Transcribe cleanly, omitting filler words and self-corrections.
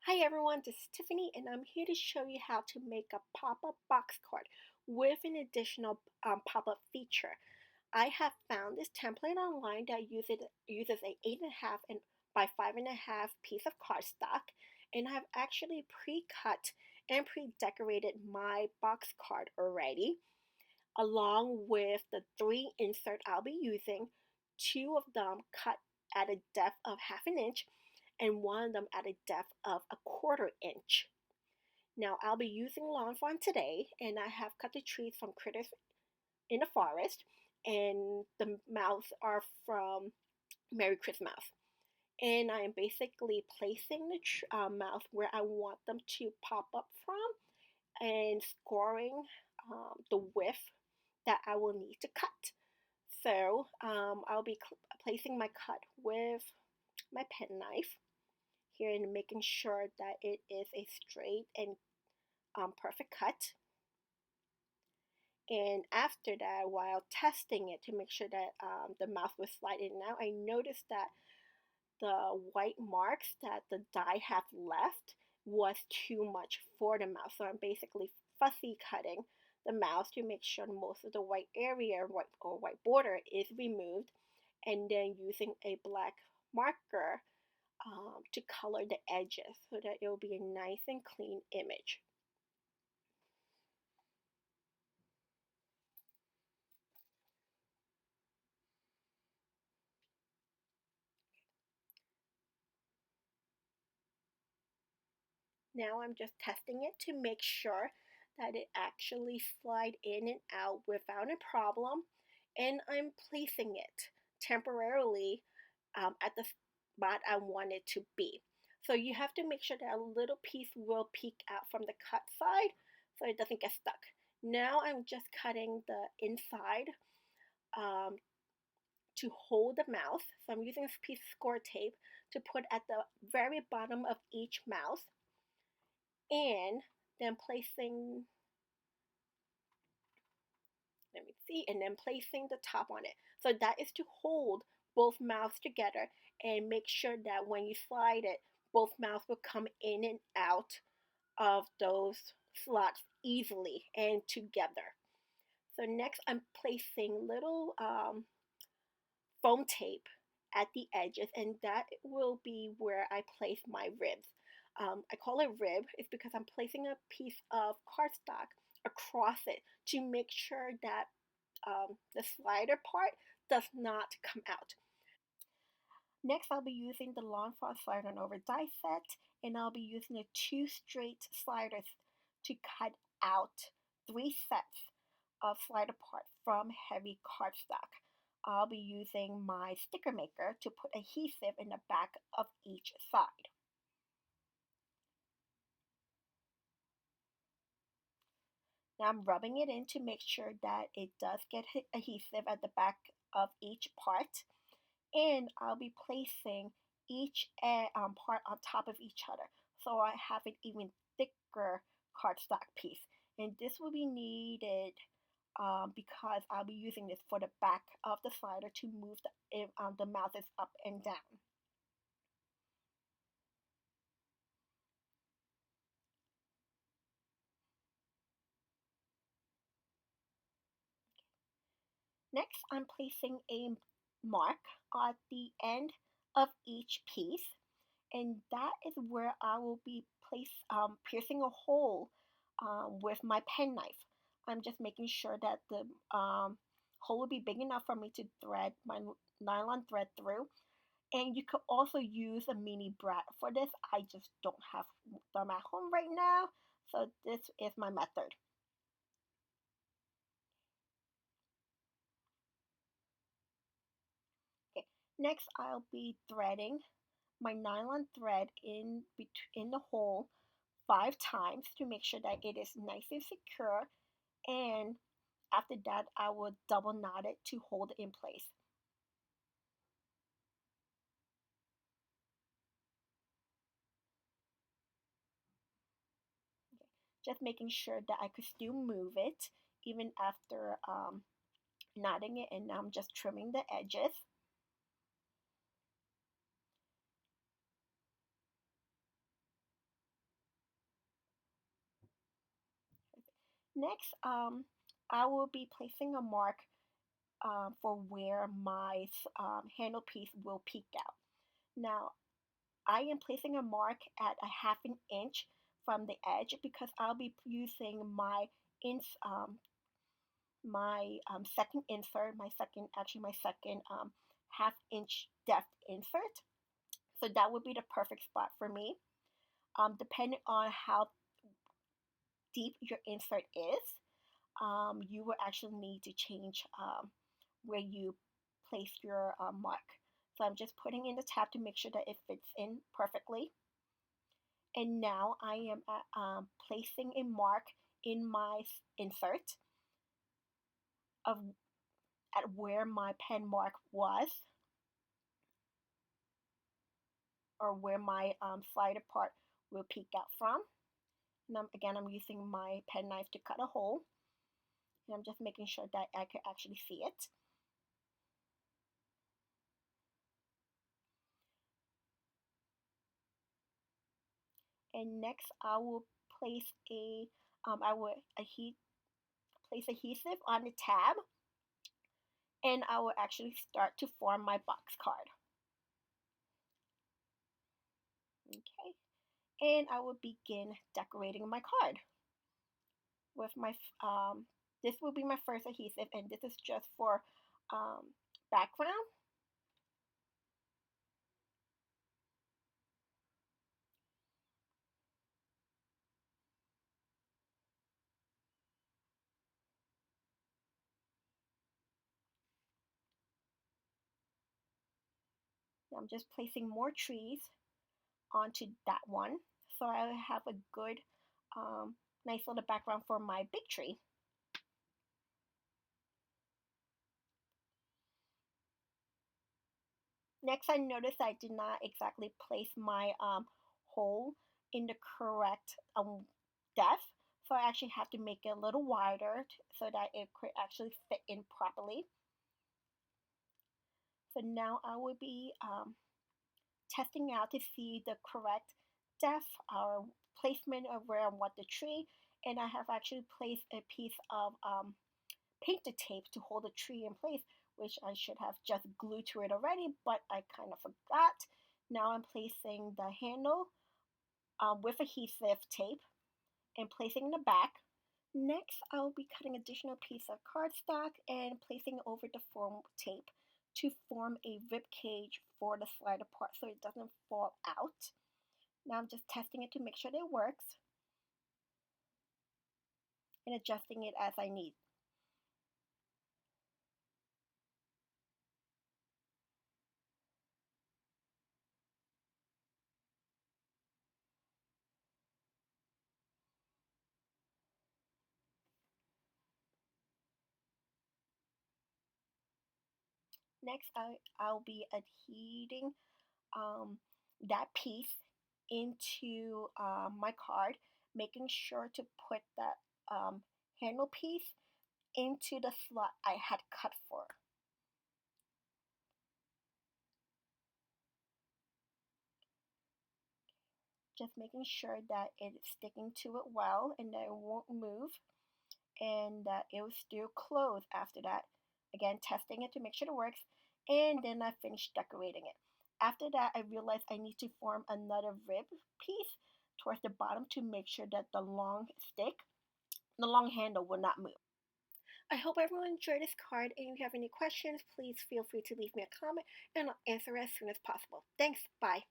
Hi everyone, this is Tiffany and I'm here to show you how to make a pop-up box card with an additional pop-up feature. I have found this template online that uses a 8.5 and by 5.5 piece of cardstock, and I've actually pre-cut and pre-decorated my box card already, along with the three inserts I'll be using. Two of them cut at a depth of half an inch and one of them at a depth of a quarter inch. Now I'll be using lawn fawn today, and I have cut the trees from Critters in the Forest, and the mouths are from Merry Christmas. And I am basically placing the mouth where I want them to pop up from and scoring the width that I will need to cut. So I'll be placing my cut with my penknife here and making sure that it is a straight and perfect cut. And after that, while testing it to make sure that the mouth was slide in and out, I noticed that the white marks that the die had left was too much for the mouth. So I'm basically fussy cutting the mouth to make sure most of the white area or white border is removed, and then using a black marker to color the edges so that it will be a nice and clean image. Now I'm just testing it to make sure that it actually slide in and out without a problem, and I'm placing it temporarily at the spot I want it to be. So you have to make sure that a little piece will peek out from the cut side so it doesn't get stuck. Now I'm just cutting the inside um, to hold the mouth. So I'm using this piece of score tape to put at the very bottom of each mouth, and then placing, let me see, and then placing the top on it. So that is to hold both mouths together and make sure that when you slide it, both mouths will come in and out of those slots easily and together. So next I'm placing little foam tape at the edges, and that will be where I place my ribs. I call it rib is because I'm placing a piece of cardstock across it to make sure that the slider part does not come out. Next, I'll be using the long fall slider and over die set, and I'll be using the two straight sliders to cut out three sets of slider parts from heavy cardstock. I'll be using my sticker maker to put adhesive in the back of each side. Now I'm rubbing it in to make sure that it does get adhesive at the back of each part, and I'll be placing each part on top of each other so I have an even thicker cardstock piece. And this will be needed because I'll be using this for the back of the slider to move the mouths up and down. Next, I'm placing a mark at the end of each piece, and that is where I will be piercing a hole with my penknife. I'm just making sure that the hole will be big enough for me to thread my nylon thread through. And you could also use a mini brad for this. I just don't have them at home right now, so this is my method. Okay. Next, I'll be threading my nylon thread in the hole 5 times to make sure that it is nice and secure, and after that I will double knot it to hold it in place. Okay. Just making sure that I could still move it even after knotting it, and now I'm just trimming the edges. Next, I will be placing a mark for where my handle piece will peek out. Now, I am placing a mark at a half an inch from the edge because I'll be using ins second insert, my second half inch depth insert. So that would be the perfect spot for me. Depending on how deep your insert is, you will actually need to change where you place your mark. So I'm just putting in the tab to make sure that it fits in perfectly. And now I am placing a mark in my insert of at where my pen mark was, or where my slider part will peek out from. And again, I'm using my pen knife to cut a hole, and I'm just making sure that I can actually see it. And next, I will place place adhesive on the tab, and I will actually start to form my box card. Okay, and I will begin decorating my card with my this will be my first adhesive, and this is just for background. I'm just placing more trees onto that one, so I have a good nice little background for my big tree. Next, I noticed I did not exactly place my hole in the correct depth, so I actually have to make it a little wider so that it could actually fit in properly. So now I will be testing out to see the correct depth or placement of where I want the tree, and I have actually placed a piece of painted tape to hold the tree in place, which I should have just glued to it already, but I kind of forgot. Now I'm placing the handle with adhesive tape and placing in the back. Next, I'll be cutting additional piece of cardstock and placing over the foam tape to form a rib cage for the slider part so it doesn't fall out. Now I'm just testing it to make sure that it works and adjusting it as I need. Next, I'll be adhering that piece into my card, making sure to put that handle piece into the slot I had cut for. Just making sure that it's sticking to it well and that it won't move and that it will still close after that. Again, testing it to make sure it works, and then I finished decorating it. After that, I realized I need to form another rib piece towards the bottom to make sure that the long handle will not move. I hope everyone enjoyed this card, and if you have any questions, please feel free to leave me a comment and I'll answer as soon as possible. Thanks, bye.